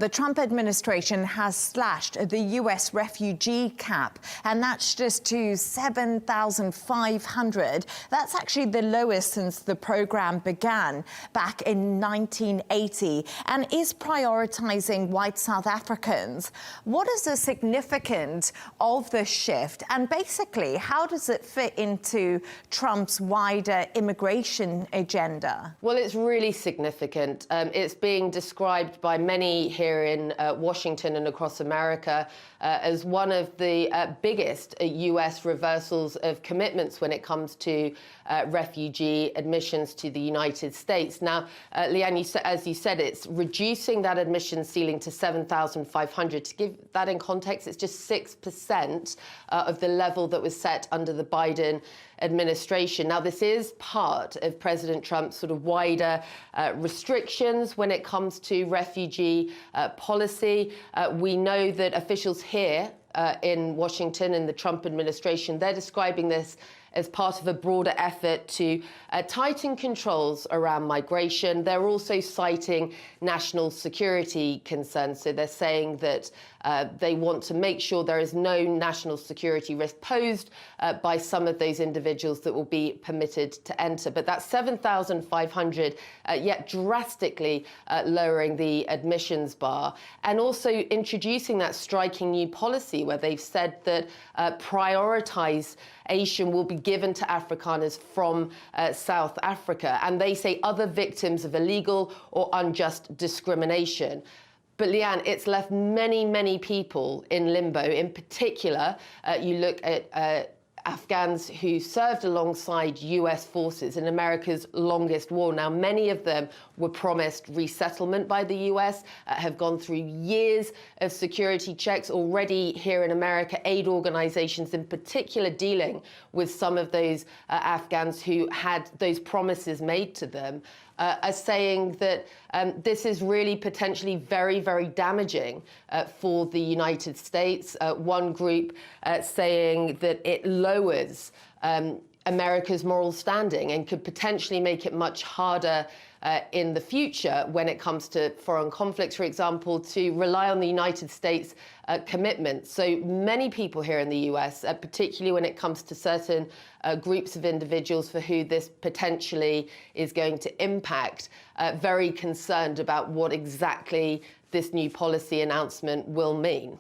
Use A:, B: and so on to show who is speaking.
A: the Trump administration has slashed the US refugee cap, and that's just to 7,500. That's actually the lowest since the program began back in 1980 and is prioritizing white South Africans. What is the significance of the shift, and basically, how does it fit into Trump's wider immigration agenda?
B: Well, it's really significant. It's being described by many here in Washington and across America as one of the biggest US reversals of commitments when it comes to refugee admissions to the United States. Now, Leanne, as you said, it's reducing that admission ceiling to 7,500. To give that in context, it's just 6% of the level that was set under the Biden administration. Now, this is part of President Trump's sort of wider restrictions when it comes to refugee policy. We know that officials here in Washington in the Trump administration, they're describing this as part of a broader effort to tighten controls around migration. They're also citing national security concerns. So they're saying that they want to make sure there is no national security risk posed by some of those individuals that will be permitted to enter. But that's 7,500, yet drastically lowering the admissions bar, and also introducing that striking new policy where they've said that prioritization will be given to Afrikaners from South Africa, and they say other victims of illegal or unjust discrimination. But Leanne, it's left many, many people in limbo. In particular, you look at Afghans who served alongside US forces in America's longest war. Now, many of them were promised resettlement by the US, have gone through years of security checks already here in America. Aid organizations in particular dealing with some of those Afghans who had those promises made to them are saying that this is really potentially very, very damaging for the United States. One group saying that it lowers America's moral standing and could potentially make it much harder in the future when it comes to foreign conflicts, for example, to rely on the United States commitment. So many people here in the US, particularly when it comes to certain groups of individuals for who this potentially is going to impact, very concerned about what exactly this new policy announcement will mean.